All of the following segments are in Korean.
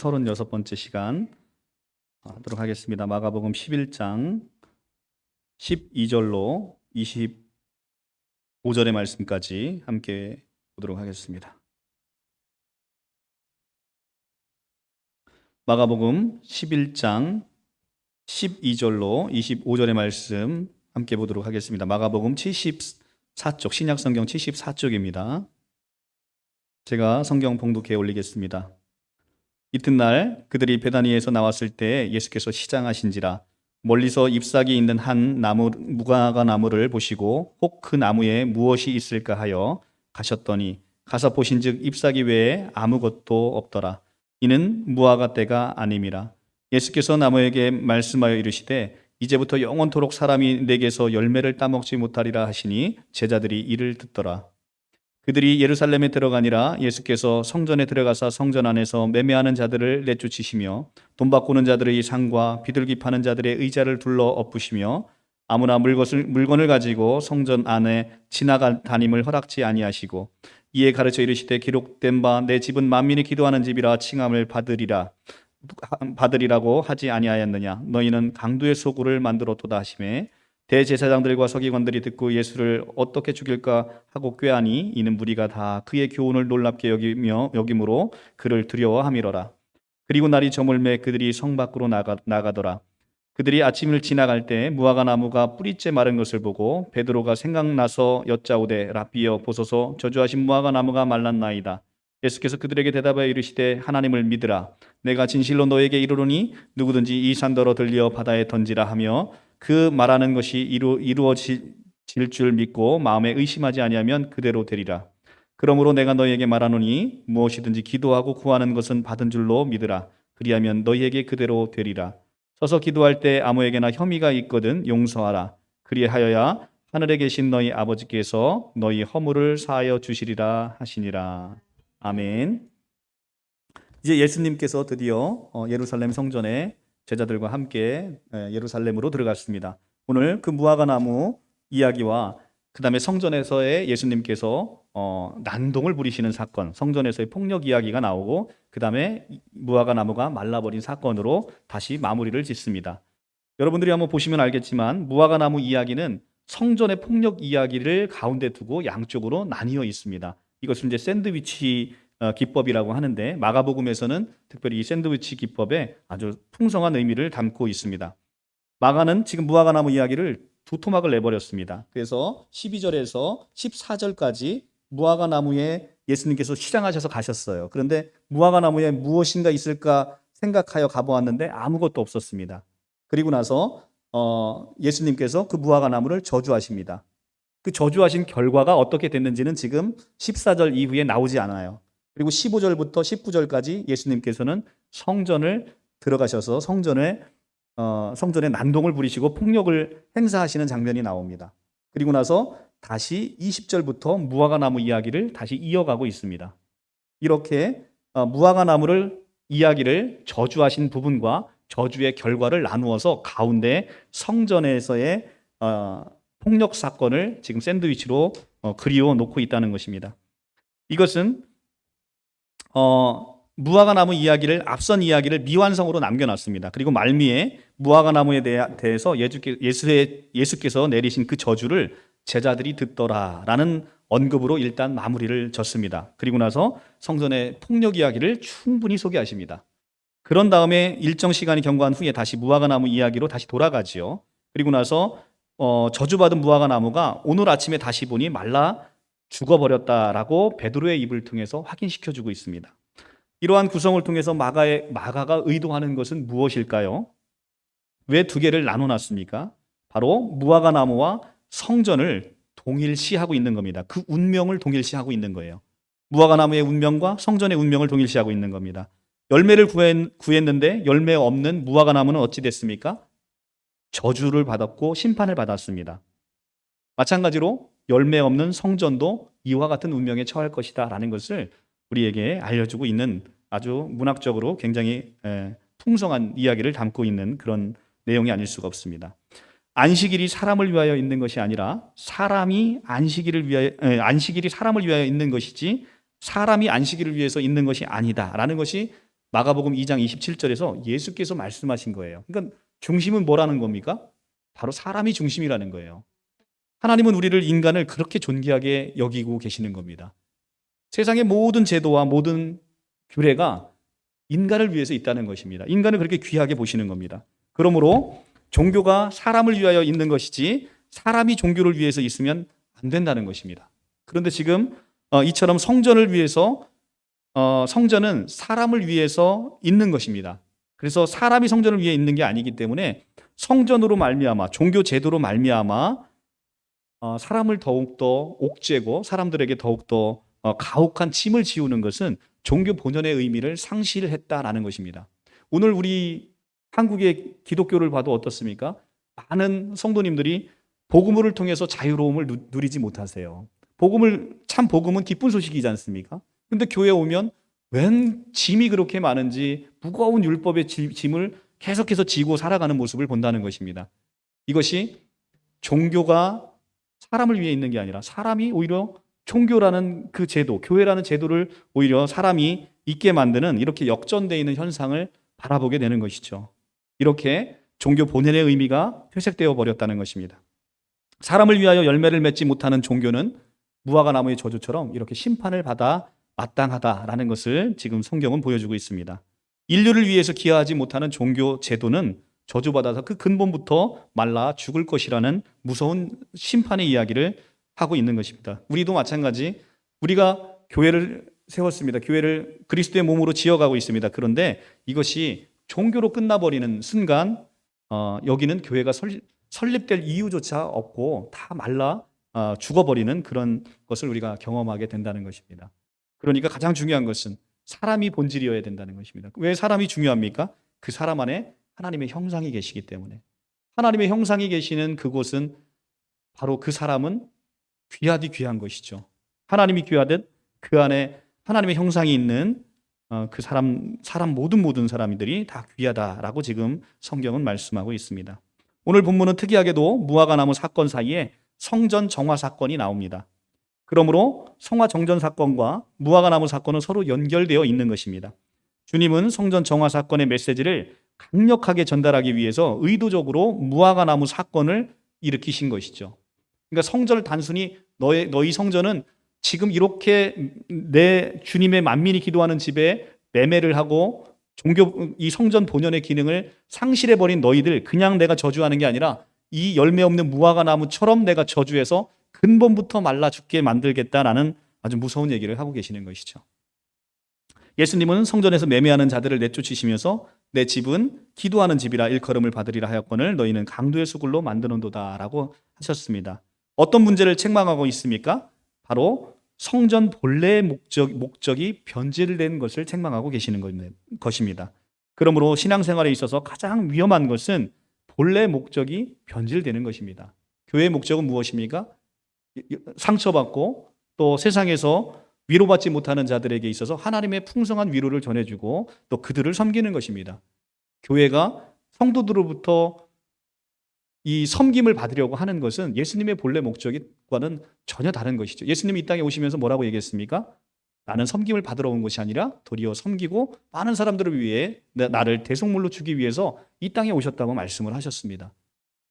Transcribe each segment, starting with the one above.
36번째 시간 하도록 하겠습니다. 마가복음 11장 12절로 25절의 말씀까지 함께 보도록 하겠습니다. 마가복음 11장 12절로 25절의 말씀 함께 보도록 하겠습니다. 마가복음 74쪽, 신약성경 74쪽입니다. 제가 성경 봉독해 올리겠습니다. 이튿날 그들이 베다니에서 나왔을 때 예수께서 시장하신지라 멀리서 잎사귀 있는 한 나무 무화과 나무를 보시고 혹 그 나무에 무엇이 있을까 하여 가셨더니 가서 보신즉 잎사귀 외에 아무것도 없더라. 이는 무화과 때가 아님이라. 예수께서 나무에게 말씀하여 이르시되 이제부터 영원토록 사람이 내게서 열매를 따먹지 못하리라 하시니 제자들이 이를 듣더라. 그들이 예루살렘에 들어가니라. 예수께서 성전에 들어가사 성전 안에서 매매하는 자들을 내쫓으시며 돈 바꾸는 자들의 상과 비둘기 파는 자들의 의자를 둘러 엎으시며 아무나 물건을 가지고 성전 안에 지나가 다님을 허락지 아니하시고 이에 가르쳐 이르시되 기록된 바 내 집은 만민이 기도하는 집이라 칭함을 받으리라고 하지 아니하였느냐. 너희는 강도의 소굴을 만들었도다 하시매 대제사장들과 서기관들이 듣고 예수를 어떻게 죽일까 하고 꾀하니 이는 무리가 다 그의 교훈을 놀랍게 여김으로 그를 두려워함이로라. 그리고 날이 저물매 그들이 성 밖으로 나가더라. 그들이 아침을 지나갈 때 무화과 나무가 뿌리째 마른 것을 보고 베드로가 생각나서 여짜오되 라삐여 보소서 저주하신 무화과 나무가 말랐나이다. 예수께서 그들에게 대답하여 이르시되 하나님을 믿으라. 내가 진실로 너에게 이르노니 누구든지 이 산더러 들려 바다에 던지라 하며 그 말하는 것이 이루어질 줄 믿고 마음에 의심하지 아니하면 그대로 되리라. 그러므로 내가 너희에게 말하노니 무엇이든지 기도하고 구하는 것은 받은 줄로 믿으라. 그리하면 너희에게 그대로 되리라. 서서 기도할 때 아무에게나 혐의가 있거든 용서하라. 그리하여야 하늘에 계신 너희 아버지께서 너희 허물을 사하여 주시리라 하시니라. 아멘. 이제 예수님께서 드디어 예루살렘 성전에 제자들과 함께 예루살렘으로 들어갔습니다. 오늘 그 무화과 나무 이야기와 그 다음에 성전에서의 예수님께서 난동을 부리시는 사건, 성전에서의 폭력 이야기가 나오고 그 다음에 무화과 나무가 말라버린 사건으로 다시 마무리를 짓습니다. 여러분들이 한번 보시면 알겠지만 무화과 나무 이야기는 성전의 폭력 이야기를 가운데 두고 양쪽으로 나뉘어 있습니다. 이것을 이제 샌드위치 기법이라고 하는데 마가복음에서는 특별히 이 샌드위치 기법에 아주 풍성한 의미를 담고 있습니다. 마가는 지금 무화과나무 이야기를 두 토막을 내버렸습니다. 그래서 12절에서 14절까지 무화과나무에 예수님께서 시장하셔서 가셨어요. 그런데 무화과나무에 무엇인가 있을까 생각하여 가보았는데 아무것도 없었습니다. 그리고 나서 예수님께서 그 무화과나무를 저주하십니다. 그 저주하신 결과가 어떻게 됐는지는 지금 14절 이후에 나오지 않아요. 그리고 15절부터 19절까지 예수님께서는 성전을 들어가셔서 성전에 난동을 부리시고 폭력을 행사하시는 장면이 나옵니다. 그리고 나서 다시 20절부터 무화과나무 이야기를 다시 이어가고 있습니다. 이렇게 무화과나무를 이야기를 저주하신 부분과 저주의 결과를 나누어서 가운데 성전에서의 폭력 사건을 지금 샌드위치로 그리워 놓고 있다는 것입니다. 이것은 무화과나무 이야기를 앞선 이야기를 미완성으로 남겨놨습니다. 그리고 말미에 무화과나무에 대해서 예수께서 내리신 그 저주를 제자들이 듣더라라는 언급으로 일단 마무리를 졌습니다. 그리고 나서 성전의 폭력 이야기를 충분히 소개하십니다. 그런 다음에 일정 시간이 경과한 후에 다시 무화과나무 이야기로 다시 돌아가지요. 그리고 나서 저주받은 무화과나무가 오늘 아침에 다시 보니 말라 죽어버렸다라고 베드로의 입을 통해서 확인시켜주고 있습니다. 이러한 구성을 통해서 마가가 의도하는 것은 무엇일까요? 왜 두 개를 나눠놨습니까? 바로 무화과나무와 성전을 동일시하고 있는 겁니다. 그 운명을 동일시하고 있는 거예요. 무화과나무의 운명과 성전의 운명을 동일시하고 있는 겁니다. 열매를 구했는데 열매 없는 무화과나무는 어찌 됐습니까? 저주를 받았고 심판을 받았습니다. 마찬가지로 열매 없는 성전도 이와 같은 운명에 처할 것이다 라는 것을 우리에게 알려주고 있는 아주 문학적으로 굉장히 풍성한 이야기를 담고 있는 그런 내용이 아닐 수가 없습니다. 안식일이 사람을 위하여 있는 것이 아니라 안식일이 사람을 위하여 있는 것이지 사람이 안식일을 위해서 있는 것이 아니다라는 것이 마가복음 2장 27절에서 예수께서 말씀하신 거예요. 그러니까 중심은 뭐라는 겁니까? 바로 사람이 중심이라는 거예요. 하나님은 우리를 인간을 그렇게 존귀하게 여기고 계시는 겁니다. 세상의 모든 제도와 모든 규례가 인간을 위해서 있다는 것입니다. 인간을 그렇게 귀하게 보시는 겁니다. 그러므로 종교가 사람을 위하여 있는 것이지 사람이 종교를 위해서 있으면 안 된다는 것입니다. 그런데 지금 이처럼 성전을 위해서 성전은 사람을 위해서 있는 것입니다. 그래서 사람이 성전을 위해 있는 게 아니기 때문에 성전으로 말미암아 종교 제도로 말미암아 사람을 더욱더 옥죄고 사람들에게 더욱더 가혹한 침을 지우는 것은 종교 본연의 의미를 상실했다라는 것입니다. 오늘 우리 한국의 기독교를 봐도 어떻습니까? 많은 성도님들이 복음을 통해서 자유로움을 누리지 못하세요. 참 복음은 기쁜 소식이지 않습니까? 근데 교회에 오면 웬 짐이 그렇게 많은지 무거운 율법의 짐을 계속해서 지고 살아가는 모습을 본다는 것입니다. 이것이 종교가 사람을 위해 있는 게 아니라 사람이 오히려 종교라는 그 제도, 교회라는 제도를 오히려 사람이 있게 만드는 이렇게 역전되어 있는 현상을 바라보게 되는 것이죠. 이렇게 종교 본연의 의미가 퇴색되어 버렸다는 것입니다. 사람을 위하여 열매를 맺지 못하는 종교는 무화과 나무의 저주처럼 이렇게 심판을 받아 마땅하다라는 것을 지금 성경은 보여주고 있습니다. 인류를 위해서 기여하지 못하는 종교 제도는 저주받아서 그 근본부터 말라 죽을 것이라는 무서운 심판의 이야기를 하고 있는 것입니다. 우리도 마찬가지 우리가 교회를 세웠습니다. 교회를 그리스도의 몸으로 지어가고 있습니다. 그런데 이것이 종교로 끝나버리는 순간 여기는 교회가 설립될 이유조차 없고 다 말라 죽어버리는 그런 것을 우리가 경험하게 된다는 것입니다. 그러니까 가장 중요한 것은 사람이 본질이어야 된다는 것입니다. 왜 사람이 중요합니까? 그 사람 안에 하나님의 형상이 계시기 때문에. 하나님의 형상이 계시는 그곳은 바로 그 사람은 귀하디 귀한 것이죠. 하나님이 귀하듯 그 안에 하나님의 형상이 있는 그 사람 모든 사람들이 다 귀하다라고 지금 성경은 말씀하고 있습니다. 오늘 본문은 특이하게도 무화과 나무 사건 사이에 성전 정화 사건이 나옵니다. 그러므로 성화 정전 사건과 무화과 나무 사건은 서로 연결되어 있는 것입니다. 주님은 성전 정화 사건의 메시지를 강력하게 전달하기 위해서 의도적으로 무화과 나무 사건을 일으키신 것이죠. 그러니까 성전을 단순히 너희 성전은 지금 이렇게 내 주님의 만민이 기도하는 집에 매매를 하고 이 성전 본연의 기능을 상실해버린 너희들 그냥 내가 저주하는 게 아니라 이 열매 없는 무화과 나무처럼 내가 저주해서 근본부터 말라 죽게 만들겠다라는 아주 무서운 얘기를 하고 계시는 것이죠. 예수님은 성전에서 매매하는 자들을 내쫓으시면서 내 집은 기도하는 집이라 일컬음을 받으리라 하였거늘 너희는 강도의 수굴로 만드는도다라고 하셨습니다. 어떤 문제를 책망하고 있습니까? 바로 성전 본래의 목적이 변질된 것을 책망하고 계시는 것입니다. 그러므로 신앙생활에 있어서 가장 위험한 것은 본래 목적이 변질되는 것입니다. 교회의 목적은 무엇입니까? 상처받고 또 세상에서 위로받지 못하는 자들에게 있어서 하나님의 풍성한 위로를 전해주고 또 그들을 섬기는 것입니다. 교회가 성도들로부터 이 섬김을 받으려고 하는 것은 예수님의 본래 목적과는 전혀 다른 것이죠. 예수님이 이 땅에 오시면서 뭐라고 얘기했습니까? 나는 섬김을 받으러 온 것이 아니라 도리어 섬기고 많은 사람들을 위해 나를 대속물로 주기 위해서 이 땅에 오셨다고 말씀을 하셨습니다.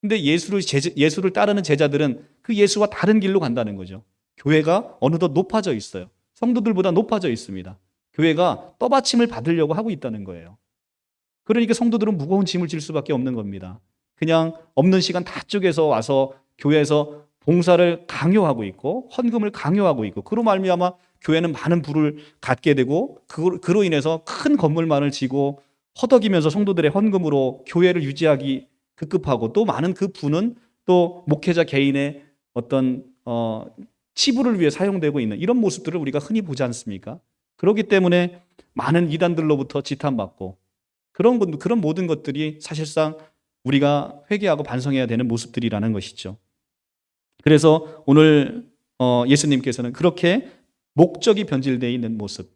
근데 예수를 따르는 제자들은 그 예수와 다른 길로 간다는 거죠. 교회가 어느덧 높아져 있어요. 성도들보다 높아져 있습니다. 교회가 떠받침을 받으려고 하고 있다는 거예요. 그러니까 성도들은 무거운 짐을 질 수밖에 없는 겁니다. 그냥 없는 시간 다 쪼개서 와서 교회에서 봉사를 강요하고 있고 헌금을 강요하고 있고 그로 말미암아 교회는 많은 부를 갖게 되고 그로 인해서 큰 건물만을 지고 허덕이면서 성도들의 헌금으로 교회를 유지하기 급급하고 또 많은 그 부는 또 목회자 개인의 어떤 치부를 위해 사용되고 있는 이런 모습들을 우리가 흔히 보지 않습니까? 그렇기 때문에 많은 이단들로부터 지탄받고 그런 모든 것들이 사실상 우리가 회개하고 반성해야 되는 모습들이라는 것이죠. 그래서 오늘 예수님께서는 그렇게 목적이 변질되어 있는 모습,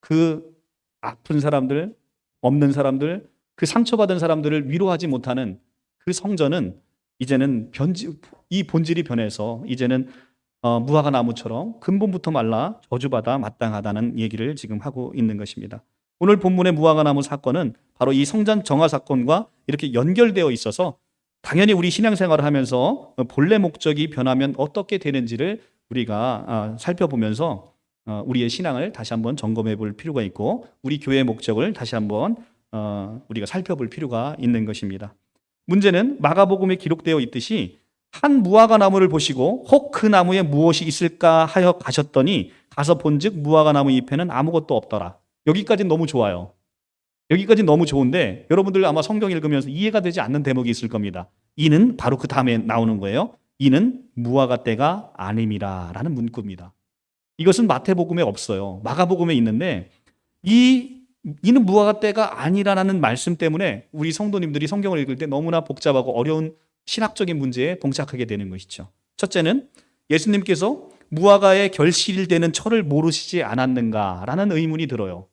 그 아픈 사람들, 없는 사람들, 그 상처받은 사람들을 위로하지 못하는 그 성전은 이제는 이 본질이 변해서 이제는 무화과 나무처럼 근본부터 말라 저주받아 마땅하다는 얘기를 지금 하고 있는 것입니다. 오늘 본문의 무화과나무 사건은 바로 이 성전 정화 사건과 이렇게 연결되어 있어서 당연히 우리 신앙생활을 하면서 본래 목적이 변하면 어떻게 되는지를 우리가 살펴보면서 우리의 신앙을 다시 한번 점검해 볼 필요가 있고 우리 교회의 목적을 다시 한번 우리가 살펴볼 필요가 있는 것입니다. 문제는 마가복음에 기록되어 있듯이 한 무화과 나무를 보시고 혹 그 나무에 무엇이 있을까 하여 가셨더니 가서 본즉 무화과 나무 잎에는 아무것도 없더라. 여기까지는 너무 좋아요. 여기까지 너무 좋은데 여러분들 아마 성경 읽으면서 이해가 되지 않는 대목이 있을 겁니다. 이는 바로 그 다음에 나오는 거예요. 이는 무화과 때가 아님이라 라는 문구입니다. 이것은 마태복음에 없어요. 마가복음에 있는데 이는 무화과 때가 아니라는 말씀 때문에 우리 성도님들이 성경을 읽을 때 너무나 복잡하고 어려운 신학적인 문제에 봉착하게 되는 것이죠. 첫째는 예수님께서 무화과에 결실되는 철을 모르시지 않았는가라는 의문이 들어요.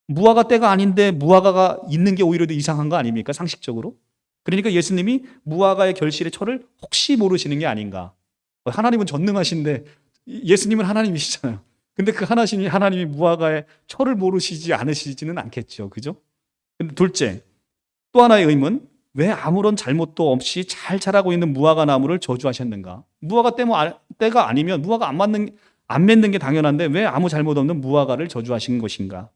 무화과 때가 아닌데 무화과가 있는 게 오히려 더 이상한 거 아닙니까? 상식적으로. 그러니까 예수님이 무화과의 결실의 철을 혹시 모르시는 게 아닌가. 하나님은 전능하신데 예수님은 하나님이시잖아요. 근데 그 하나님이 무화과의 철을 모르시지 않으시지는 않겠죠. 그죠? 근데 둘째, 또 하나의 의문, 왜 아무런 잘못도 없이 잘 자라고 있는 무화과 나무를 저주하셨는가? 무화과 때가 아니면 무화과 안 맺는 게 당연한데 왜 아무 잘못 없는 무화과를 저주하신 것인가?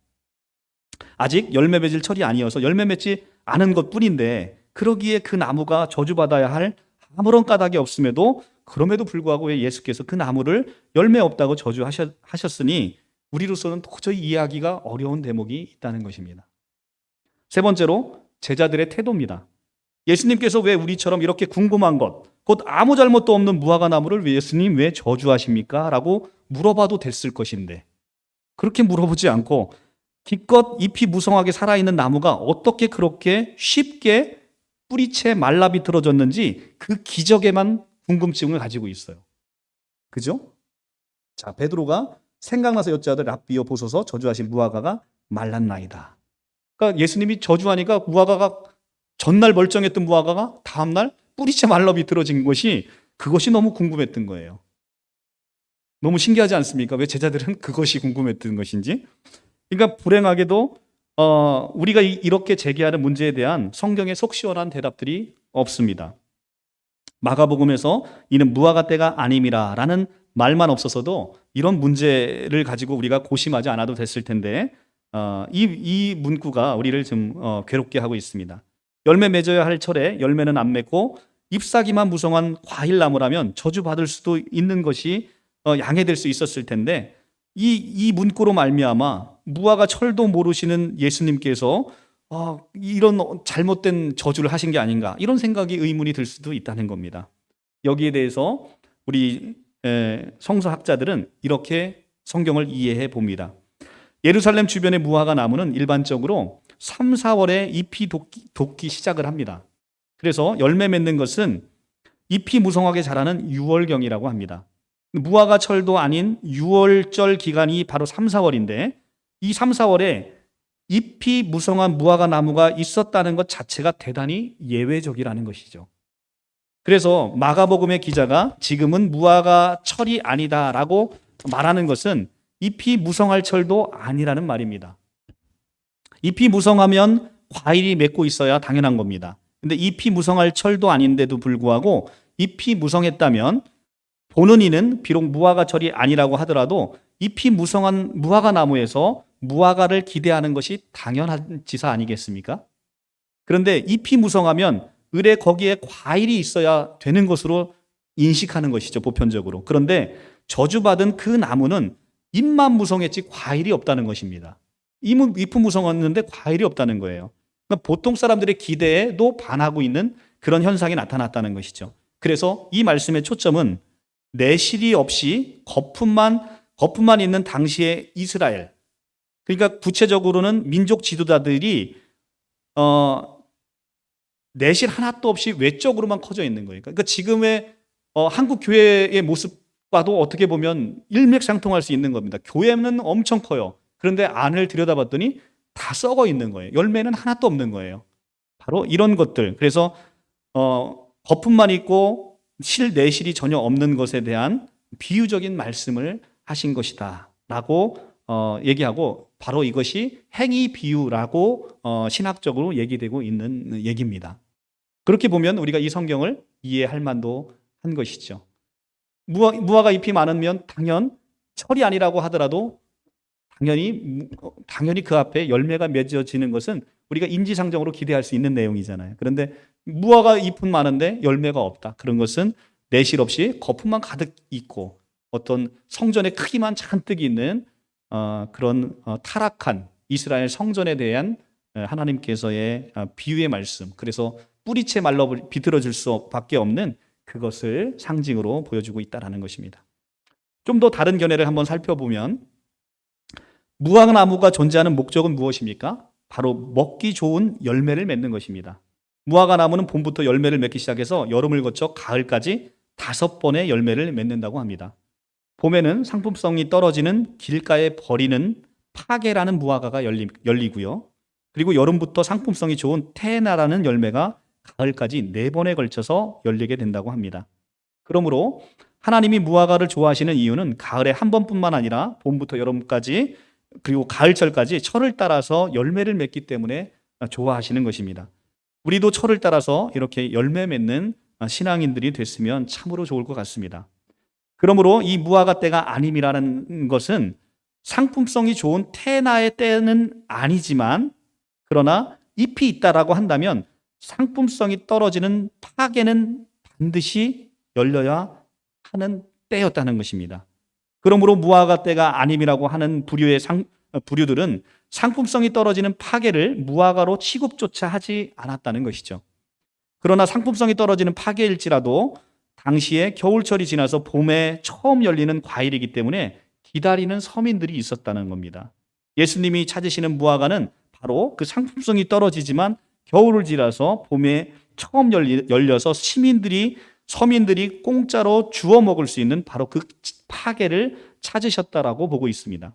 아직 열매 맺을 철이 아니어서 열매 맺지 않은 것 뿐인데 그러기에 그 나무가 저주받아야 할 아무런 까닭이 없음에도 그럼에도 불구하고 왜 예수께서 그 나무를 열매 없다고 저주하셨으니 우리로서는 도저히 이해하기가 어려운 대목이 있다는 것입니다. 세 번째로 제자들의 태도입니다. 예수님께서 왜 우리처럼 이렇게 궁금한 것, 곧 아무 잘못도 없는 무화과 나무를 예수님 왜 저주하십니까? 라고 물어봐도 됐을 것인데 그렇게 물어보지 않고 기껏 잎이 무성하게 살아있는 나무가 어떻게 그렇게 쉽게 뿌리채 말라 비틀어졌는지 그 기적에만 궁금증을 가지고 있어요. 그죠? 자, 베드로가 생각나서 여짜오되 랍비여 보소서 저주하신 무화과가 말랐나이다. 그러니까 예수님이 저주하니까 무화과가 전날 멀쩡했던 무화과가 다음날 뿌리채 말라 비틀어진 것이 그것이 너무 궁금했던 거예요. 너무 신기하지 않습니까? 왜 제자들은 그것이 궁금했던 것인지. 그러니까 불행하게도 우리가 이렇게 제기하는 문제에 대한 성경의 속 시원한 대답들이 없습니다. 마가복음에서 이는 무화과 때가 아님이라 라는 말만 없어서도 이런 문제를 가지고 우리가 고심하지 않아도 됐을 텐데 이 문구가 우리를 좀 괴롭게 하고 있습니다. 열매 맺어야 할 철에 열매는 안 맺고 잎사귀만 무성한 과일나무라면 저주받을 수도 있는 것이 양해될 수 있었을 텐데 이 문구로 말미암아 무화과 철도 모르시는 예수님께서 이런 잘못된 저주를 하신 게 아닌가 이런 생각이 의문이 들 수도 있다는 겁니다. 여기에 대해서 우리 성서학자들은 이렇게 성경을 이해해 봅니다. 예루살렘 주변의 무화과 나무는 일반적으로 3, 4월에 잎이 돋기 시작을 합니다. 그래서 열매 맺는 것은 잎이 무성하게 자라는 6월경이라고 합니다. 무화과 철도 아닌 6월절 기간이 바로 3, 4월인데 이 3, 4월에 잎이 무성한 무화과 나무가 있었다는 것 자체가 대단히 예외적이라는 것이죠. 그래서 마가복음의 기자가 지금은 무화과 철이 아니다라고 말하는 것은 잎이 무성할 철도 아니라는 말입니다. 잎이 무성하면 과일이 맺고 있어야 당연한 겁니다. 근데 잎이 무성할 철도 아닌데도 불구하고 잎이 무성했다면 보는 이는 비록 무화과 철이 아니라고 하더라도 잎이 무성한 무화과 나무에서 무화과를 기대하는 것이 당연한 지사 아니겠습니까? 그런데 잎이 무성하면 을에 거기에 과일이 있어야 되는 것으로 인식하는 것이죠, 보편적으로. 그런데 저주받은 그 나무는 잎만 무성했지 과일이 없다는 것입니다. 잎은 무성했는데 과일이 없다는 거예요. 그러니까 보통 사람들의 기대에도 반하고 있는 그런 현상이 나타났다는 것이죠. 그래서 이 말씀의 초점은 내실이 없이 거품만 있는 당시의 이스라엘, 그러니까 구체적으로는 민족 지도자들이 내실 하나도 없이 외적으로만 커져 있는 거예요. 그러니까 지금의 한국 교회의 모습과도 어떻게 보면 일맥상통할 수 있는 겁니다. 교회는 엄청 커요. 그런데 안을 들여다봤더니 다 썩어 있는 거예요. 열매는 하나도 없는 거예요. 바로 이런 것들. 그래서 거품만 있고 내실이 전혀 없는 것에 대한 비유적인 말씀을 하신 것이다 라고 얘기하고 바로 이것이 행위 비유라고 신학적으로 얘기되고 있는 얘기입니다. 그렇게 보면 우리가 이 성경을 이해할 만도 한 것이죠. 무화과 잎이 많으면 철이 아니라고 하더라도 당연히 그 앞에 열매가 맺어지는 것은 우리가 인지상정으로 기대할 수 있는 내용이잖아요. 그런데 무화과 잎은 많은데 열매가 없다. 그런 것은 내실 없이 거품만 가득 있고 어떤 성전의 크기만 잔뜩 있는 그런 타락한 이스라엘 성전에 대한 하나님께서의 비유의 말씀. 그래서 뿌리채 말라 비틀어질 수밖에 없는 그것을 상징으로 보여주고 있다는 것입니다. 좀 더 다른 견해를 한번 살펴보면 무화과나무가 존재하는 목적은 무엇입니까? 바로 먹기 좋은 열매를 맺는 것입니다. 무화과나무는 봄부터 열매를 맺기 시작해서 여름을 거쳐 가을까지 5번의 열매를 맺는다고 합니다. 봄에는 상품성이 떨어지는 길가에 버리는 파게라는 무화과가 열리고요. 그리고 여름부터 상품성이 좋은 테나라는 열매가 가을까지 4번에 걸쳐서 열리게 된다고 합니다. 그러므로 하나님이 무화과를 좋아하시는 이유는 가을에 한 번뿐만 아니라 봄부터 여름까지 그리고 가을철까지 철을 따라서 열매를 맺기 때문에 좋아하시는 것입니다. 우리도 철을 따라서 이렇게 열매 맺는 신앙인들이 됐으면 참으로 좋을 것 같습니다. 그러므로 이 무화과 때가 아님이라는 것은 상품성이 좋은 테나의 때는 아니지만 그러나 잎이 있다라고 한다면 상품성이 떨어지는 파게는 반드시 열려야 하는 때였다는 것입니다. 그러므로 무화과 때가 아님이라고 하는 부류들은 상품성이 떨어지는 파게를 무화과로 취급조차 하지 않았다는 것이죠. 그러나 상품성이 떨어지는 파게일지라도 당시에 겨울철이 지나서 봄에 처음 열리는 과일이기 때문에 기다리는 서민들이 있었다는 겁니다. 예수님이 찾으시는 무화과는 바로 그 상품성이 떨어지지만 겨울을 지나서 봄에 처음 열려서 서민들이 공짜로 주워 먹을 수 있는 바로 그 파게를 찾으셨다라고 보고 있습니다.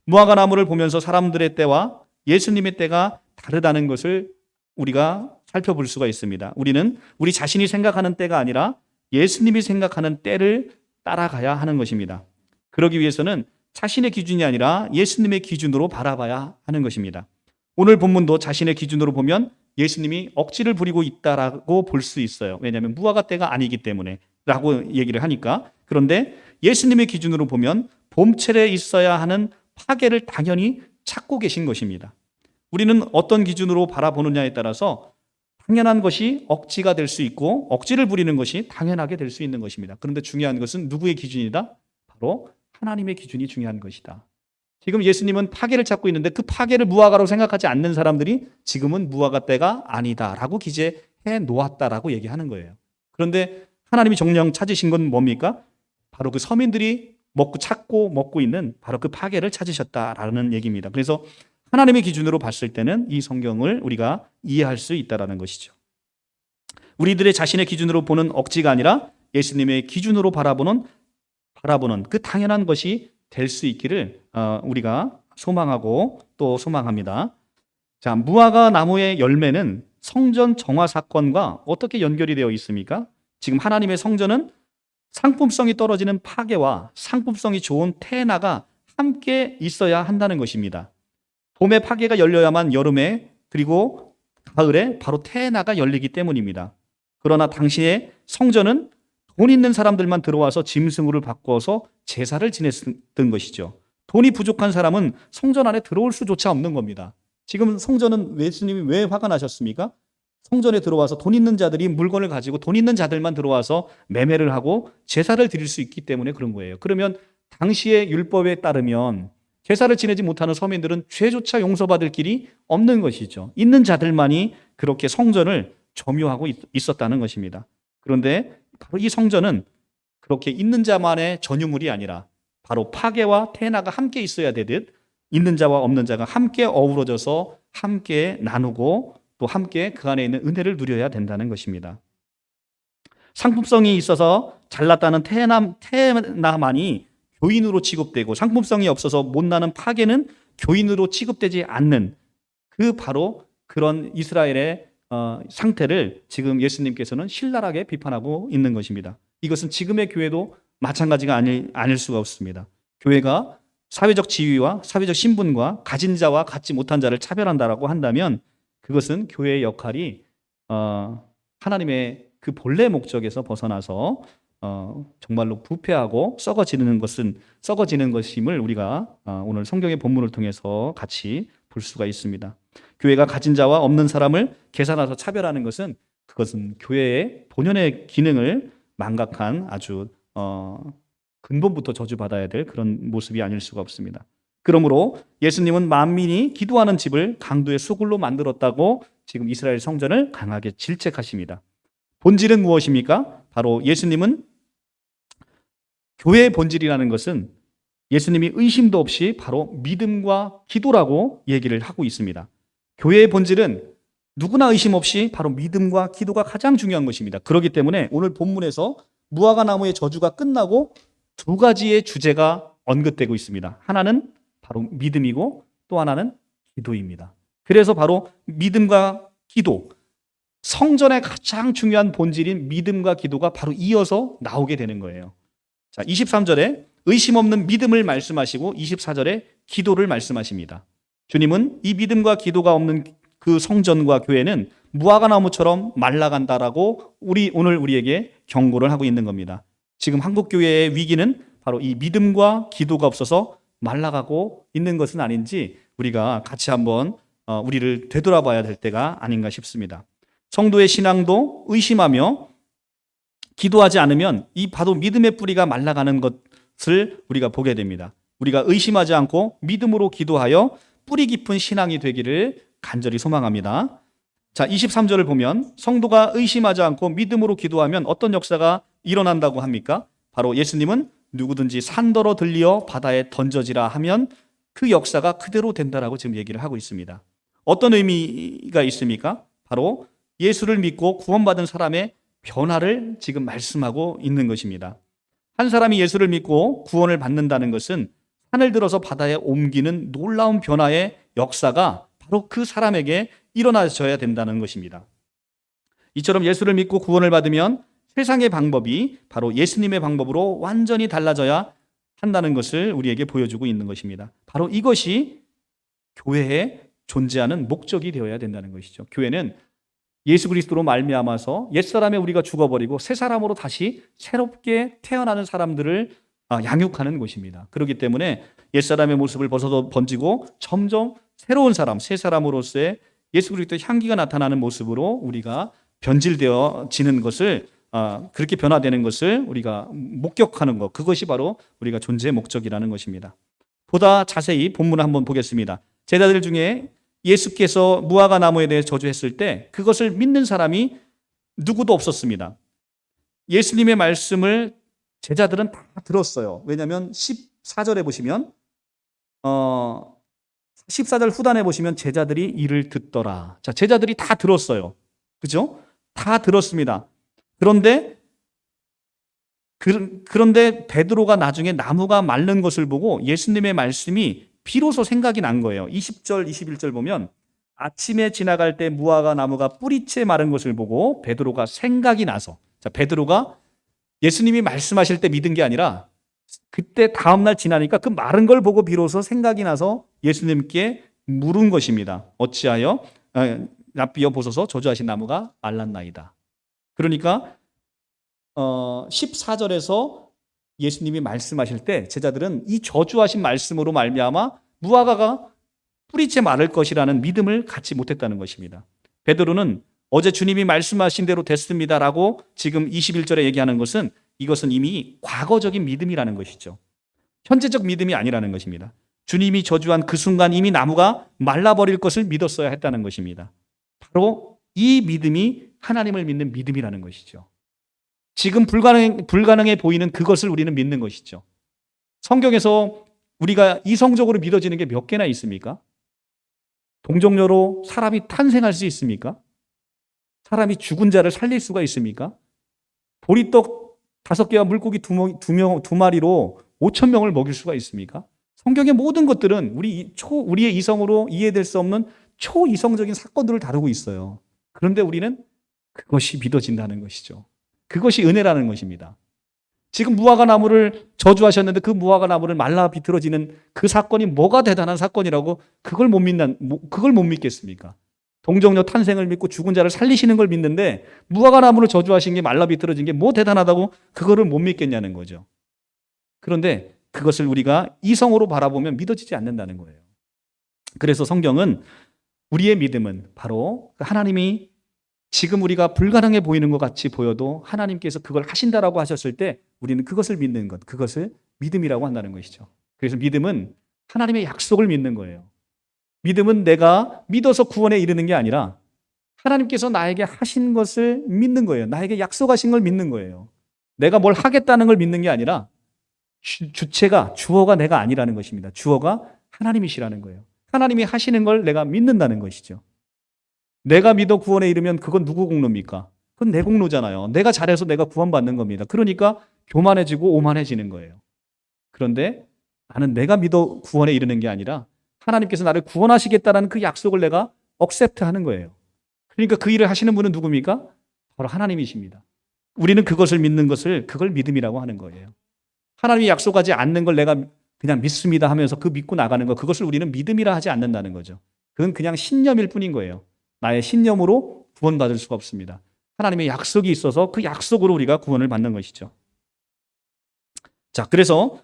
무화과 나무를 보면서 사람들의 때와 예수님의 때가 다르다는 것을 우리가 살펴볼 수가 있습니다. 우리는 우리 자신이 생각하는 때가 아니라 예수님이 생각하는 때를 따라가야 하는 것입니다. 그러기 위해서는 자신의 기준이 아니라 예수님의 기준으로 바라봐야 하는 것입니다. 오늘 본문도 자신의 기준으로 보면 예수님이 억지를 부리고 있다라고 볼 수 있어요. 왜냐하면 무화과 때가 아니기 때문에 라고 얘기를 하니까. 그런데 예수님의 기준으로 보면 봄철에 있어야 하는 파게를 당연히 찾고 계신 것입니다. 우리는 어떤 기준으로 바라보느냐에 따라서 당연한 것이 억지가 될 수 있고 억지를 부리는 것이 당연하게 될 수 있는 것입니다. 그런데 중요한 것은 누구의 기준이다? 바로 하나님의 기준이 중요한 것이다. 지금 예수님은 파게를 찾고 있는데 그 파게를 무화과로 생각하지 않는 사람들이 지금은 무화과 때가 아니다라고 기재해 놓았다라고 얘기하는 거예요. 그런데 하나님이 정녕 찾으신 건 뭡니까? 바로 그 서민들이 찾고 먹고 있는 바로 그 파게를 찾으셨다라는 얘기입니다. 그래서 하나님의 기준으로 봤을 때는 이 성경을 우리가 이해할 수 있다라는 것이죠. 우리들의 자신의 기준으로 보는 억지가 아니라 예수님의 기준으로 바라보는 그 당연한 것이 될 수 있기를 우리가 소망하고 또 소망합니다. 자, 무화과 나무의 열매는 성전 정화 사건과 어떻게 연결이 되어 있습니까? 지금 하나님의 성전은 상품성이 떨어지는 파게와 상품성이 좋은 테나가 함께 있어야 한다는 것입니다. 봄에 파게가 열려야만 여름에 그리고 가을에 바로 테나가 열리기 때문입니다. 그러나 당시에 성전은 돈 있는 사람들만 들어와서 짐승으로 바꿔서 제사를 지냈던 것이죠. 돈이 부족한 사람은 성전 안에 들어올 수조차 없는 겁니다. 지금 성전은 예수님이 왜 화가 나셨습니까? 성전에 들어와서 돈 있는 자들이 물건을 가지고 돈 있는 자들만 들어와서 매매를 하고 제사를 드릴 수 있기 때문에 그런 거예요. 그러면 당시의 율법에 따르면 제사를 지내지 못하는 서민들은 죄조차 용서받을 길이 없는 것이죠. 있는 자들만이 그렇게 성전을 점유하고 있었다는 것입니다. 그런데 바로 이 성전은 그렇게 있는 자만의 전유물이 아니라 바로 파게와 테나가 함께 있어야 되듯 있는 자와 없는 자가 함께 어우러져서 함께 나누고 또 함께 그 안에 있는 은혜를 누려야 된다는 것입니다. 상품성이 있어서 잘났다는 테나만이 교인으로 취급되고 상품성이 없어서 못나는 파게는 교인으로 취급되지 않는 그 바로 그런 이스라엘의 상태를 지금 예수님께서는 신랄하게 비판하고 있는 것입니다. 이것은 지금의 교회도 마찬가지가 아닐 수가 없습니다. 교회가 사회적 지위와 사회적 신분과 가진 자와 갖지 못한 자를 차별한다라고 한다면 그것은 교회의 역할이 하나님의 그 본래 목적에서 벗어나서 정말로 부패하고 썩어지는 것임을 우리가 오늘 성경의 본문을 통해서 같이 볼 수가 있습니다. 교회가 가진 자와 없는 사람을 계산해서 차별하는 그것은 교회의 본연의 기능을 망각한 아주 근본부터 저주받아야 될 그런 모습이 아닐 수가 없습니다. 그러므로 예수님은 만민이 기도하는 집을 강도의 수굴로 만들었다고 지금 이스라엘 성전을 강하게 질책하십니다. 본질은 무엇입니까? 바로 예수님은 교회의 본질이라는 것은 예수님이 의심도 없이 바로 믿음과 기도라고 얘기를 하고 있습니다. 교회의 본질은 누구나 의심 없이 바로 믿음과 기도가 가장 중요한 것입니다. 그렇기 때문에 오늘 본문에서 무화과 나무의 저주가 끝나고 두 가지의 주제가 언급되고 있습니다. 하나는 바로 믿음이고 또 하나는 기도입니다. 그래서 바로 믿음과 기도, 성전의 가장 중요한 본질인 믿음과 기도가 바로 이어서 나오게 되는 거예요. 자, 23절에 의심 없는 믿음을 말씀하시고 24절에 기도를 말씀하십니다. 주님은 이 믿음과 기도가 없는 그 성전과 교회는 무화과 나무처럼 말라간다라고 오늘 우리에게 경고를 하고 있는 겁니다. 지금 한국 교회의 위기는 바로 이 믿음과 기도가 없어서 말라가고 있는 것은 아닌지 우리가 같이 한번 우리를 되돌아봐야 될 때가 아닌가 싶습니다. 성도의 신앙도 의심하며 기도하지 않으면 이 바로 믿음의 뿌리가 말라가는 것을 우리가 보게 됩니다. 우리가 의심하지 않고 믿음으로 기도하여 뿌리 깊은 신앙이 되기를 간절히 소망합니다. 자, 23절을 보면 성도가 의심하지 않고 믿음으로 기도하면 어떤 역사가 일어난다고 합니까? 바로 예수님은 누구든지 산더러 들려 바다에 던져지라 하면 그 역사가 그대로 된다라고 지금 얘기를 하고 있습니다. 어떤 의미가 있습니까? 바로 예수를 믿고 구원받은 사람의 변화를 지금 말씀하고 있는 것입니다. 한 사람이 예수를 믿고 구원을 받는다는 것은 산을 들어서 바다에 옮기는 놀라운 변화의 역사가 바로 그 사람에게 일어나셔야 된다는 것입니다. 이처럼 예수를 믿고 구원을 받으면 세상의 방법이 바로 예수님의 방법으로 완전히 달라져야 한다는 것을 우리에게 보여주고 있는 것입니다. 바로 이것이 교회에 존재하는 목적이 되어야 된다는 것이죠. 교회는 예수 그리스도로 말미암아서 옛사람에 우리가 죽어버리고 새 사람으로 다시 새롭게 태어나는 사람들을 양육하는 곳입니다. 그렇기 때문에 옛사람의 모습을 벗어 번지고 점점 새로운 사람, 새 사람으로서의 예수 그리스도의 향기가 나타나는 모습으로 우리가 변질되어지는 것을 그렇게 변화되는 것을 우리가 목격하는 것, 그것이 바로 우리가 존재의 목적이라는 것입니다. 보다 자세히 본문을 한번 보겠습니다. 제자들 중에 예수께서 무화과 나무에 대해 저주했을 때 그것을 믿는 사람이 누구도 없었습니다. 예수님의 말씀을 제자들은 다 들었어요. 왜냐하면 14절에 보시면 14절 후단에 보시면 제자들이 이를 듣더라. 자, 제자들이 다 들었어요. 그죠? 다 들었습니다. 그런데 베드로가 나중에 나무가 마른 것을 보고 예수님의 말씀이 비로소 생각이 난 거예요. 20절, 21절 보면 아침에 지나갈 때 무화과 나무가 뿌리채 마른 것을 보고 베드로가 생각이 나서, 자, 베드로가 예수님이 말씀하실 때 믿은 게 아니라 그때 다음날 지나니까 그 마른 걸 보고 비로소 생각이 나서 예수님께 물은 것입니다. 어찌하여 납비여 보소서 저주하신 나무가 말랐나이다. 그러니까 14절에서 예수님이 말씀하실 때 제자들은 이 저주하신 말씀으로 말미암아 무화과가 뿌리채 마를 것이라는 믿음을 갖지 못했다는 것입니다. 베드로는 어제 주님이 말씀하신 대로 됐습니다라고 지금 21절에 얘기하는 것은 이것은 이미 과거적인 믿음이라는 것이죠. 현재적 믿음이 아니라는 것입니다. 주님이 저주한 그 순간 이미 나무가 말라버릴 것을 믿었어야 했다는 것입니다. 바로 이 믿음이 하나님을 믿는 믿음이라는 것이죠. 지금 불가능해 보이는 그것을 우리는 믿는 것이죠. 성경에서 우리가 이성적으로 믿어지는 게 몇 개나 있습니까? 동정녀로 사람이 탄생할 수 있습니까? 사람이 죽은 자를 살릴 수가 있습니까? 보리떡 5개와 물고기 2마리로 5,000명을 먹일 수가 있습니까? 성경의 모든 것들은 우리의 이성으로 이해될 수 없는 초이성적인 사건들을 다루고 있어요. 그런데 우리는 그것이 믿어진다는 것이죠. 그것이 은혜라는 것입니다. 지금 무화과 나무를 저주하셨는데 그 무화과 나무를 말라 비틀어지는 그 사건이 뭐가 대단한 사건이라고 그걸 못 믿겠습니까? 동정녀 탄생을 믿고 죽은 자를 살리시는 걸 믿는데 무화과 나무를 저주하신 게 말라 비틀어진 게 뭐 대단하다고 그거를 못 믿겠냐는 거죠. 그런데 그것을 우리가 이성으로 바라보면 믿어지지 않는다는 거예요. 그래서 성경은 우리의 믿음은 바로 하나님이 지금 우리가 불가능해 보이는 것 같이 보여도 하나님께서 그걸 하신다라고 하셨을 때 우리는 그것을 믿는 것, 그것을 믿음이라고 한다는 것이죠. 그래서 믿음은 하나님의 약속을 믿는 거예요. 믿음은 내가 믿어서 구원에 이르는 게 아니라 하나님께서 나에게 하신 것을 믿는 거예요. 나에게 약속하신 걸 믿는 거예요. 내가 뭘 하겠다는 걸 믿는 게 아니라 주어가 내가 아니라는 것입니다. 주어가 하나님이시라는 거예요. 하나님이 하시는 걸 내가 믿는다는 것이죠. 내가 믿어 구원에 이르면 그건 누구 공로입니까? 그건 내 공로잖아요. 내가 잘해서 내가 구원받는 겁니다. 그러니까 교만해지고 오만해지는 거예요. 그런데 나는 내가 믿어 구원에 이르는 게 아니라 하나님께서 나를 구원하시겠다는 그 약속을 내가 억셉트하는 거예요. 그러니까 그 일을 하시는 분은 누굽니까? 바로 하나님이십니다. 우리는 그것을 믿는 것을 그걸 믿음이라고 하는 거예요. 하나님이 약속하지 않는 걸 내가 그냥 믿습니다 하면서 그 믿고 나가는 것, 그것을 우리는 믿음이라 하지 않는다는 거죠. 그건 그냥 신념일 뿐인 거예요. 나의 신념으로 구원받을 수가 없습니다. 하나님의 약속이 있어서 그 약속으로 우리가 구원을 받는 것이죠. 자, 그래서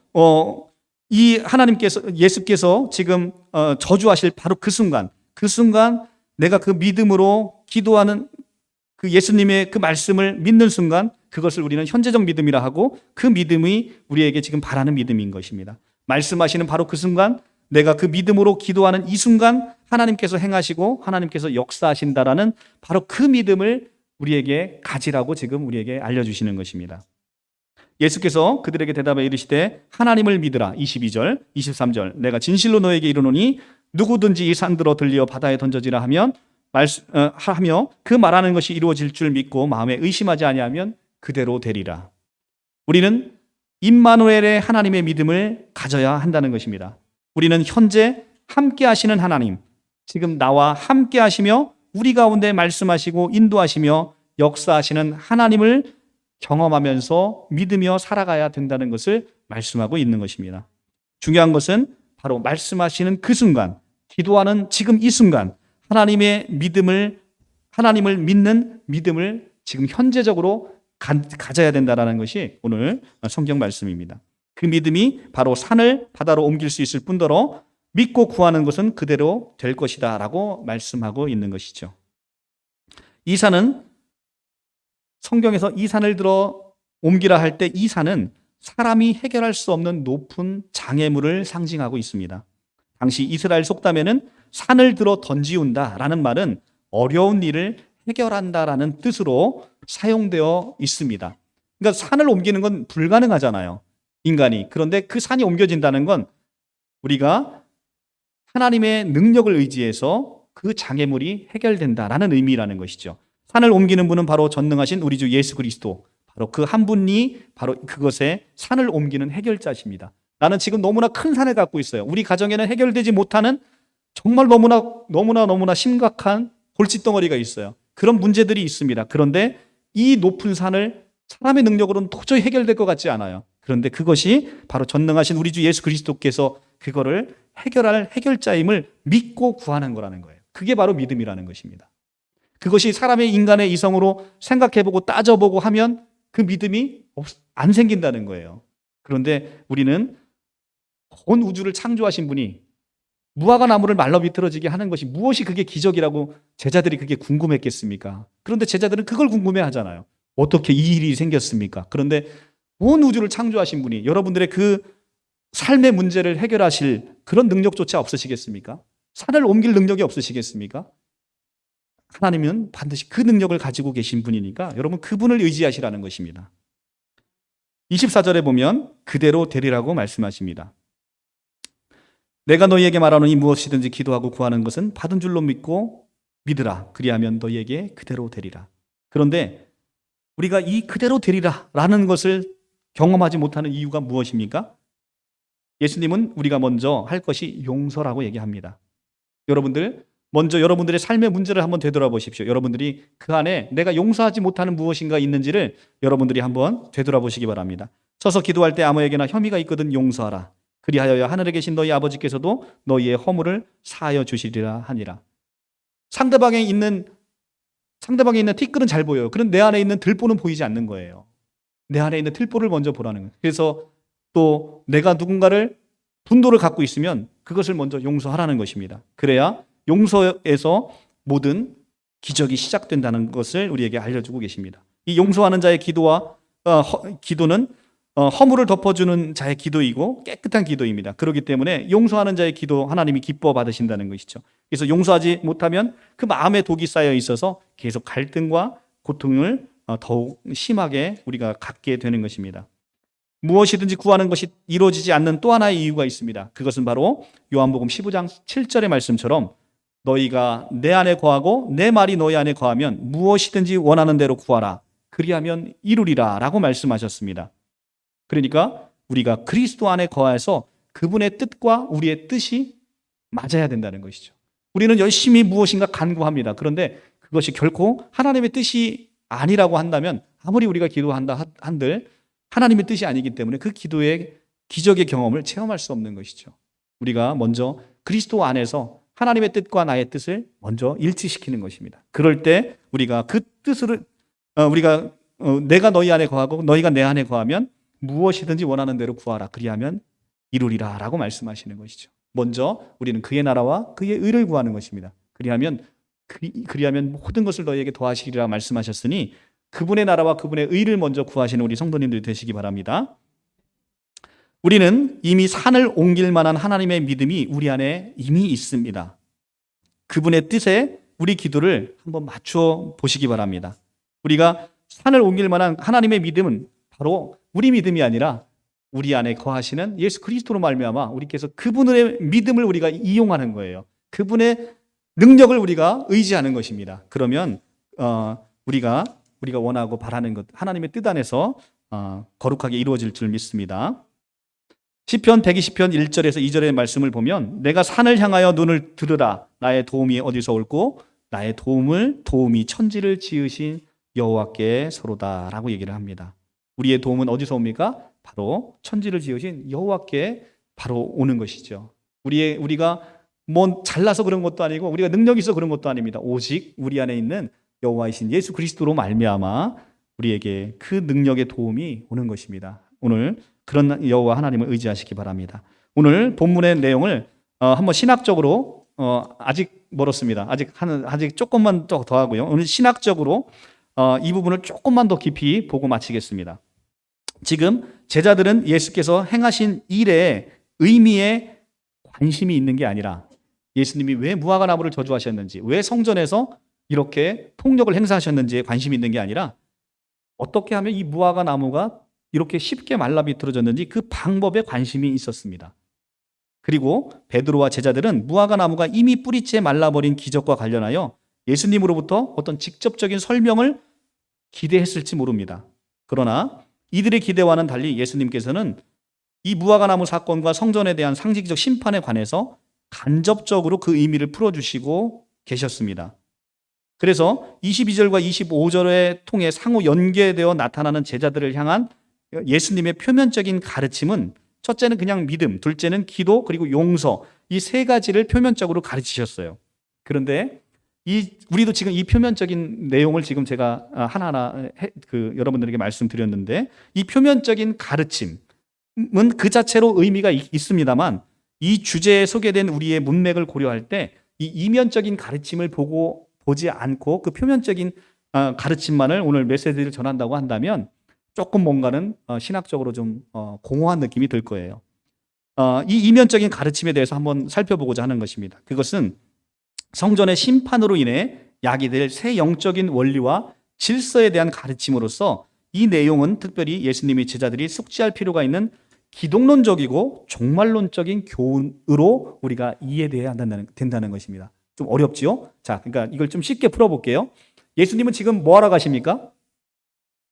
이 하나님께서 예수께서 지금 저주하실 바로 그 순간 내가 그 믿음으로 기도하는 그 예수님의 그 말씀을 믿는 순간 그것을 우리는 현재적 믿음이라 하고 그 믿음이 우리에게 지금 바라는 믿음인 것입니다. 말씀하시는 바로 그 순간 내가 그 믿음으로 기도하는 이 순간 하나님께서 행하시고 하나님께서 역사하신다라는 바로 그 믿음을 우리에게 가지라고 지금 우리에게 알려주시는 것입니다. 예수께서 그들에게 대답해 이르시되 하나님을 믿으라. 22절, 23절 내가 진실로 너에게 이르노니 누구든지 이 산들어 들리어 바다에 던져지라 하며 그 말하는 것이 이루어질 줄 믿고 마음에 의심하지 아니하면 그대로 되리라. 우리는 임마누엘의 하나님의 믿음을 가져야 한다는 것입니다. 우리는 현재 함께 하시는 하나님, 지금 나와 함께 하시며 우리 가운데 말씀하시고 인도하시며 역사하시는 하나님을 경험하면서 믿으며 살아가야 된다는 것을 말씀하고 있는 것입니다. 중요한 것은 바로 말씀하시는 그 순간, 기도하는 지금 이 순간 하나님의 믿음을, 하나님을 믿는 믿음을 지금 현재적으로 가져야 된다는 것이 오늘 성경 말씀입니다. 그 믿음이 바로 산을 바다로 옮길 수 있을 뿐더러 믿고 구하는 것은 그대로 될 것이다 라고 말씀하고 있는 것이죠. 이 산은 성경에서 이 산을 들어 옮기라 할 때 이 산은 사람이 해결할 수 없는 높은 장애물을 상징하고 있습니다. 당시 이스라엘 속담에는 산을 들어 던지운다라는 말은 어려운 일을 해결한다라는 뜻으로 사용되어 있습니다. 그러니까 산을 옮기는 건 불가능하잖아요. 인간이. 그런데 그 산이 옮겨진다는 건 우리가 하나님의 능력을 의지해서 그 장애물이 해결된다라는 의미라는 것이죠. 산을 옮기는 분은 바로 전능하신 우리 주 예수 그리스도, 바로 그 한 분이 바로 그것에 산을 옮기는 해결자십니다. 나는 지금 너무나 큰 산을 갖고 있어요. 우리 가정에는 해결되지 못하는 정말 너무나 심각한 골칫덩어리가 있어요. 그런 문제들이 있습니다. 그런데 이 높은 산을 사람의 능력으로는 도저히 해결될 것 같지 않아요. 그런데 그것이 바로 전능하신 우리 주 예수 그리스도께서 그거를 해결할 해결자임을 믿고 구하는 거라는 거예요. 그게 바로 믿음이라는 것입니다. 그것이 사람의 인간의 이성으로 생각해보고 따져보고 하면 그 믿음이 안 생긴다는 거예요. 그런데 우리는 온 우주를 창조하신 분이 무화과 나무를 말라 비틀어지게 하는 것이 무엇이 그게 기적이라고 제자들이 그게 궁금했겠습니까? 그런데 제자들은 그걸 궁금해 하잖아요. 어떻게 이 일이 생겼습니까? 그런데 온 우주를 창조하신 분이 여러분들의 그 삶의 문제를 해결하실 그런 능력조차 없으시겠습니까? 산을 옮길 능력이 없으시겠습니까? 하나님은 반드시 그 능력을 가지고 계신 분이니까 여러분 그분을 의지하시라는 것입니다. 24절에 보면 그대로 되리라고 말씀하십니다. 내가 너희에게 말하노니 무엇이든지 기도하고 구하는 것은 받은 줄로 믿고 믿으라. 그리하면 너희에게 그대로 되리라. 그런데 우리가 이 그대로 되리라 라는 것을 경험하지 못하는 이유가 무엇입니까? 예수님은 우리가 먼저 할 것이 용서라고 얘기합니다. 여러분들 먼저 여러분들의 삶의 문제를 한번 되돌아보십시오. 여러분들이 그 안에 내가 용서하지 못하는 무엇인가 있는지를 여러분들이 한번 되돌아보시기 바랍니다. 서서 기도할 때 아무에게나 혐의가 있거든 용서하라. 그리하여 하늘에 계신 너희 아버지께서도 너희의 허물을 사하여 주시리라 하니라. 상대방에 있는 티끌은 잘 보여요. 그런 내 안에 있는 들보는 보이지 않는 거예요. 내 안에 있는 들보를 먼저 보라는 거예요. 그래서 또 내가 누군가를 분노를 갖고 있으면 그것을 먼저 용서하라는 것입니다. 그래야 용서에서 모든 기적이 시작된다는 것을 우리에게 알려주고 계십니다. 이 용서하는 자의 기도는 허물을 덮어주는 자의 기도이고 깨끗한 기도입니다. 그렇기 때문에 용서하는 자의 기도 하나님이 기뻐 받으신다는 것이죠. 그래서 용서하지 못하면 그 마음에 독이 쌓여 있어서 계속 갈등과 고통을 더욱 심하게 우리가 갖게 되는 것입니다. 무엇이든지 구하는 것이 이루어지지 않는 또 하나의 이유가 있습니다. 그것은 바로 요한복음 15장 7절의 말씀처럼 너희가 내 안에 거하고 내 말이 너희 안에 거하면 무엇이든지 원하는 대로 구하라. 그리하면 이루리라 라고 말씀하셨습니다. 그러니까 우리가 그리스도 안에 거해서 그분의 뜻과 우리의 뜻이 맞아야 된다는 것이죠. 우리는 열심히 무엇인가 간구합니다. 그런데 그것이 결코 하나님의 뜻이 아니라고 한다면 아무리 우리가 기도한다 한들 하나님의 뜻이 아니기 때문에 그 기도의 기적의 경험을 체험할 수 없는 것이죠. 우리가 먼저 그리스도 안에서 하나님의 뜻과 나의 뜻을 먼저 일치시키는 것입니다. 그럴 때 우리가 그 뜻을 내가 너희 안에 거하고 너희가 내 안에 거하면 무엇이든지 원하는 대로 구하라. 그리하면 이루리라 라고 말씀하시는 것이죠. 먼저 우리는 그의 나라와 그의 의를 구하는 것입니다. 그리하면 모든 것을 너희에게 더하시리라 말씀하셨으니 그분의 나라와 그분의 의를 먼저 구하시는 우리 성도님들이 되시기 바랍니다. 우리는 이미 산을 옮길 만한 하나님의 믿음이 우리 안에 이미 있습니다. 그분의 뜻에 우리 기도를 한번 맞춰 보시기 바랍니다. 우리가 산을 옮길 만한 하나님의 믿음은 바로 우리 믿음이 아니라 우리 안에 거하시는 예수 그리스도로 말미암아 우리께서 그분의 믿음을 우리가 이용하는 거예요. 그분의 능력을 우리가 의지하는 것입니다. 그러면 우리가 원하고 바라는 것 하나님의 뜻 안에서 거룩하게 이루어질 줄 믿습니다. 시편 120편 1절에서 2절의 말씀을 보면 내가 산을 향하여 눈을 들으라. 나의 도움이 어디서 올고 나의 도움이 천지를 지으신 여호와께서로다 라고 얘기를 합니다. 우리의 도움은 어디서 옵니까? 바로 천지를 지으신 여호와께 바로 오는 것이죠. 우리가 뭐 잘나서 그런 것도 아니고 우리가 능력이 있어 그런 것도 아닙니다. 오직 우리 안에 있는 여호와이신 예수 그리스도로 말미암아 우리에게 그 능력의 도움이 오는 것입니다. 오늘 그런 여호와 하나님을 의지하시기 바랍니다. 오늘 본문의 내용을 한번 신학적으로 아직 멀었습니다. 아직 조금만 더 하고요. 오늘 신학적으로 이 부분을 조금만 더 깊이 보고 마치겠습니다. 지금 제자들은 예수께서 행하신 일의 의미에 관심이 있는 게 아니라 예수님이 왜 무화과 나무를 저주하셨는지, 왜 성전에서 이렇게 폭력을 행사하셨는지에 관심이 있는 게 아니라 어떻게 하면 이 무화과 나무가 이렇게 쉽게 말라 비틀어졌는지 그 방법에 관심이 있었습니다. 그리고 베드로와 제자들은 무화과 나무가 이미 뿌리째 말라버린 기적과 관련하여 예수님으로부터 어떤 직접적인 설명을 기대했을지 모릅니다. 그러나 이들의 기대와는 달리 예수님께서는 이 무화과 나무 사건과 성전에 대한 상징적 심판에 관해서 간접적으로 그 의미를 풀어주시고 계셨습니다. 그래서 22절과 25절에 통해 상호 연계되어 나타나는 제자들을 향한 예수님의 표면적인 가르침은 첫째는 그냥 믿음, 둘째는 기도, 그리고 용서, 이 세 가지를 표면적으로 가르치셨어요. 그런데 우리도 지금 이 표면적인 내용을 지금 제가 하나하나 여러분들에게 말씀드렸는데 이 표면적인 가르침은 그 자체로 의미가 있습니다만 이 주제에 소개된 우리의 문맥을 고려할 때 이 이면적인 가르침을 보지 않고 그 표면적인 가르침만을 오늘 메시지를 전한다고 한다면 조금 뭔가는 신학적으로 좀 공허한 느낌이 들 거예요. 이 이면적인 가르침에 대해서 한번 살펴보고자 하는 것입니다. 그것은 성전의 심판으로 인해 야기될 새 영적인 원리와 질서에 대한 가르침으로서 이 내용은 특별히 예수님의 제자들이 숙지할 필요가 있는 기독론적이고 종말론적인 교훈으로 우리가 이해돼야 된다는 것입니다. 좀 어렵지요? 자, 그러니까 이걸 좀 쉽게 풀어볼게요. 예수님은 지금 뭐 하러 가십니까?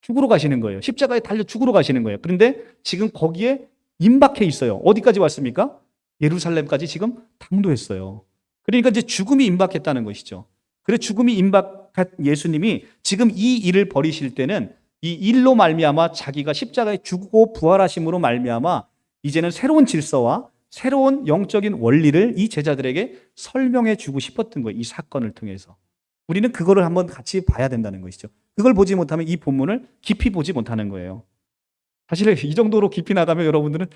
죽으러 가시는 거예요. 십자가에 달려 죽으러 가시는 거예요. 그런데 지금 거기에 임박해 있어요. 어디까지 왔습니까? 예루살렘까지 지금 당도했어요. 그러니까 이제 죽음이 임박했다는 것이죠. 그래서 죽음이 임박한 예수님이 지금 이 일을 벌이실 때는 이 일로 말미암아 자기가 십자가에 죽고 부활하심으로 말미암아 이제는 새로운 질서와 새로운 영적인 원리를 이 제자들에게 설명해 주고 싶었던 거예요. 이 사건을 통해서. 우리는 그거를 한번 같이 봐야 된다는 것이죠. 그걸 보지 못하면 이 본문을 깊이 보지 못하는 거예요. 사실 이 정도로 깊이 나가면 여러분들은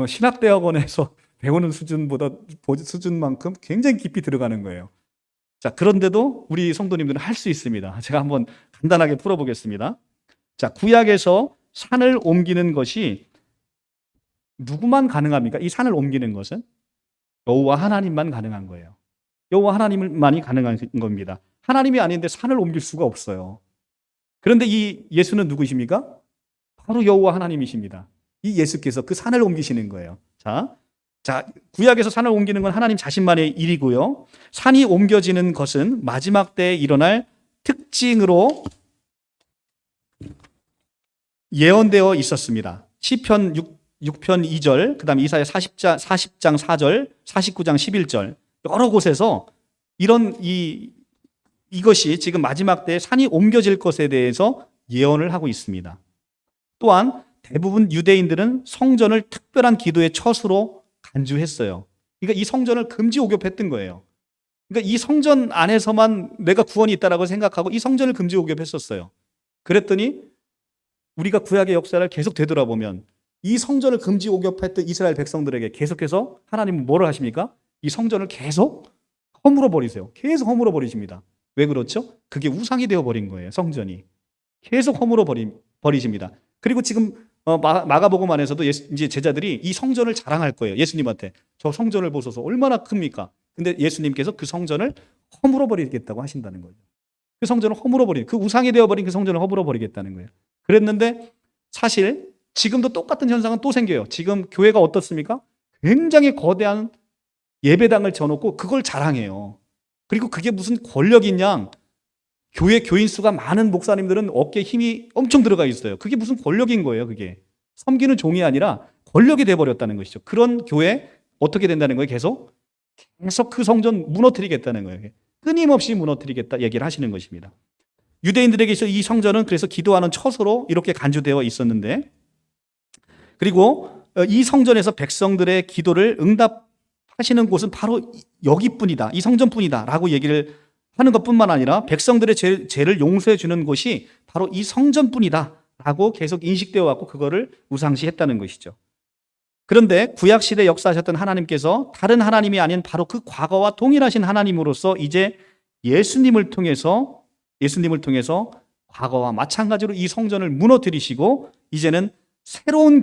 신학대학원에서 배우는 수준만큼 굉장히 깊이 들어가는 거예요. 자, 그런데도 우리 성도님들은 할 수 있습니다. 제가 한번 간단하게 풀어보겠습니다. 자, 구약에서 산을 옮기는 것이 누구만 가능합니까? 이 산을 옮기는 것은 여호와 하나님만 가능한 거예요. 여호와 하나님만이 가능한 겁니다. 하나님이 아닌데 산을 옮길 수가 없어요. 그런데 이 예수는 누구십니까? 바로 여호와 하나님이십니다. 이 예수께서 그 산을 옮기시는 거예요. 자, 구약에서 산을 옮기는 건 하나님 자신만의 일이고요. 산이 옮겨지는 것은 마지막 때에 일어날 특징으로 예언되어 있었습니다. 시편 6편 2절, 그 다음에 이사야 40장 4절, 49장 11절 여러 곳에서 이것이 지금 마지막 때에 산이 옮겨질 것에 대해서 예언을 하고 있습니다. 또한 대부분 유대인들은 성전을 특별한 기도의 처수로 간주했어요. 그러니까 이 성전을 금지 오겹했던 거예요. 그러니까 이 성전 안에서만 내가 구원이 있다라고 생각하고 이 성전을 금지 오겹했었어요. 그랬더니 우리가 구약의 역사를 계속 되돌아보면 이 성전을 금지 오겹했던 이스라엘 백성들에게 계속해서 하나님은 뭐를 하십니까? 이 성전을 계속 허물어 버리세요. 계속 허물어 버리십니다. 왜 그렇죠? 그게 우상이 되어 버린 거예요. 성전이 계속 허물어 버리십니다. 그리고 지금 마가복음 안에서도 이제 제자들이 이 성전을 자랑할 거예요. 예수님한테 저 성전을 보소서 얼마나 큽니까? 근데 예수님께서 그 성전을 허물어 버리겠다고 하신다는 거죠. 그 성전을 허물어 버린, 그 우상이 되어 버린 그 성전을 허물어 버리겠다는 거예요. 그랬는데 사실 지금도 똑같은 현상은 또 생겨요. 지금 교회가 어떻습니까? 굉장히 거대한 예배당을 져놓고 그걸 자랑해요. 그리고 그게 무슨 권력인 양 교회 교인 수가 많은 목사님들은 어깨에 힘이 엄청 들어가 있어요. 그게 무슨 권력인 거예요. 그게 섬기는 종이 아니라 권력이 돼버렸다는 것이죠. 그런 교회 어떻게 된다는 거예요? 계속 그 성전 무너뜨리겠다는 거예요. 끊임없이 무너뜨리겠다 얘기를 하시는 것입니다. 유대인들에게 있어 이 성전은 그래서 기도하는 처소로 이렇게 간주되어 있었는데, 그리고 이 성전에서 백성들의 기도를 응답하시는 곳은 바로 여기뿐이다, 이 성전뿐이다 라고 얘기를 하는 것뿐만 아니라 백성들의 죄를 용서해 주는 곳이 바로 이 성전뿐이다 라고 계속 인식되어 왔고 그거를 우상시했다는 것이죠. 그런데 구약시대 역사하셨던 하나님께서 다른 하나님이 아닌 바로 그 과거와 동일하신 하나님으로서 이제 예수님을 통해서 과거와 마찬가지로 이 성전을 무너뜨리시고 이제는 새로운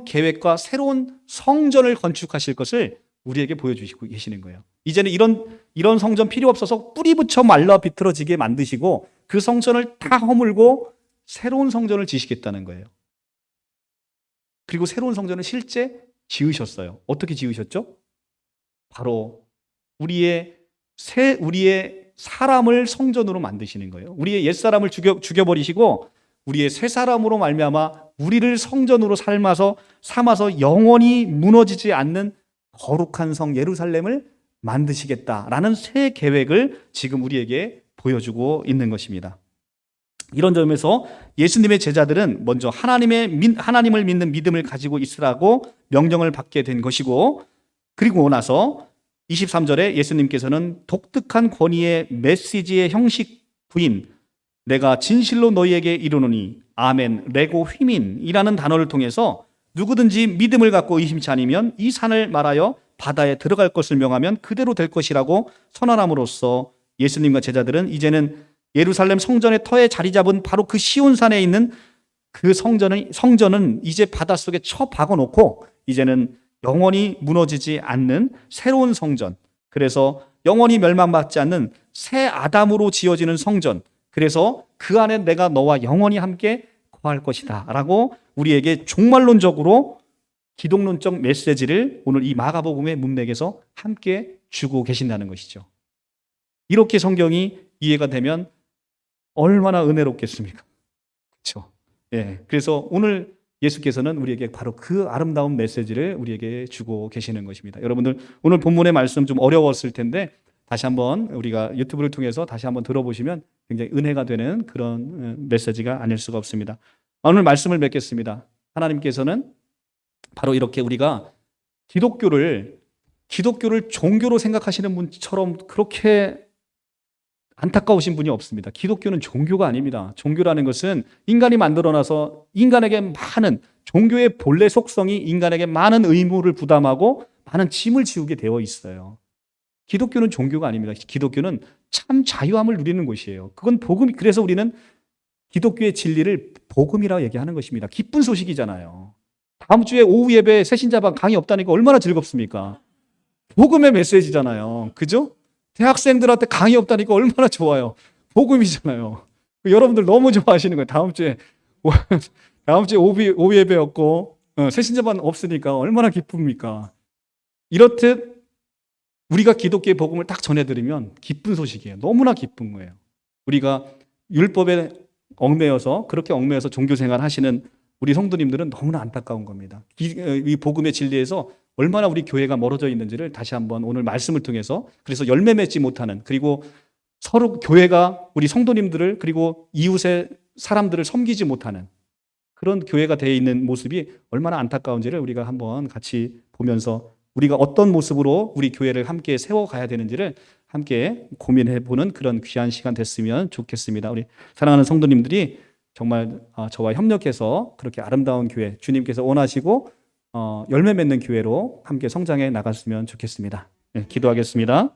계획과 새로운 성전을 건축하실 것을 우리에게 보여주시고 계시는 거예요. 이제는 이런 성전 필요 없어서 뿌리 붙여 말라 비틀어지게 만드시고 그 성전을 다 허물고 새로운 성전을 지시겠다는 거예요. 그리고 새로운 성전을 실제 지으셨어요. 어떻게 지으셨죠? 바로 우리의 사람을 성전으로 만드시는 거예요. 우리의 옛사람을 죽여버리시고 우리의 새 사람으로 말미암아 우리를 성전으로 삼아서 영원히 무너지지 않는 거룩한 성 예루살렘을 만드시겠다라는 새 계획을 지금 우리에게 보여주고 있는 것입니다. 이런 점에서 예수님의 제자들은 먼저 하나님을 믿는 믿음을 가지고 있으라고 명령을 받게 된 것이고, 그리고 나서 23절에 예수님께서는 독특한 권위의 메시지의 형식 부인, 내가 진실로 너희에게 이르노니 아멘 레고 휘민이라는 단어를 통해서 누구든지 믿음을 갖고 의심치 않으면 이 산을 말하여 바다에 들어갈 것을 명하면 그대로 될 것이라고 선언함으로써 예수님과 제자들은 이제는 예루살렘 성전의 터에 자리 잡은 바로 그 시온산에 있는 그 성전은 이제 바닷속에 박아놓고 이제는 영원히 무너지지 않는 새로운 성전, 그래서 영원히 멸망받지 않는 새 아담으로 지어지는 성전, 그래서 그 안에 내가 너와 영원히 함께 거할 것이다 라고 우리에게 종말론적으로 기독론적 메시지를 오늘 이 마가복음의 문맥에서 함께 주고 계신다는 것이죠. 이렇게 성경이 이해가 되면 얼마나 은혜롭겠습니까? 그렇죠? 예. 그래서 오늘 예수께서는 우리에게 바로 그 아름다운 메시지를 우리에게 주고 계시는 것입니다. 여러분들 오늘 본문의 말씀 좀 어려웠을 텐데 다시 한번 우리가 유튜브를 통해서 다시 한번 들어보시면 굉장히 은혜가 되는 그런 메시지가 아닐 수가 없습니다. 오늘 말씀을 맺겠습니다. 하나님께서는 바로 이렇게 우리가 기독교를 종교로 생각하시는 분처럼 그렇게 안타까우신 분이 없습니다. 기독교는 종교가 아닙니다. 종교라는 것은 인간이 만들어놔서 인간에게 많은 종교의 본래 속성이 인간에게 많은 의무를 부담하고 많은 짐을 지우게 되어 있어요. 기독교는 종교가 아닙니다. 기독교는 참 자유함을 누리는 곳이에요. 그건 복음. 그래서 우리는 기독교의 진리를 복음이라고 얘기하는 것입니다. 기쁜 소식이잖아요. 다음 주에 오후 예배 새신자반 강의 없다니까 얼마나 즐겁습니까? 복음의 메시지잖아요. 그죠? 대학생들한테 강의 없다니까 얼마나 좋아요. 복음이잖아요. 여러분들 너무 좋아하시는 거예요. 다음 주에 오후 예배 없고 새신자반 없으니까 얼마나 기쁩니까? 이렇듯 우리가 기독교의 복음을 딱 전해드리면 기쁜 소식이에요. 너무나 기쁜 거예요. 우리가 율법에 그렇게 얽매여서 종교생활 하시는 우리 성도님들은 너무나 안타까운 겁니다. 이 복음의 진리에서 얼마나 우리 교회가 멀어져 있는지를 다시 한번 오늘 말씀을 통해서, 그래서 열매 맺지 못하는, 그리고 서로 교회가 우리 성도님들을 그리고 이웃의 사람들을 섬기지 못하는 그런 교회가 되어 있는 모습이 얼마나 안타까운지를 우리가 한번 같이 보면서 우리가 어떤 모습으로 우리 교회를 함께 세워가야 되는지를 함께 고민해보는 그런 귀한 시간 됐으면 좋겠습니다. 우리 사랑하는 성도님들이 정말 저와 협력해서 그렇게 아름다운 교회, 주님께서 원하시고 열매 맺는 교회로 함께 성장해 나갔으면 좋겠습니다. 네, 기도하겠습니다.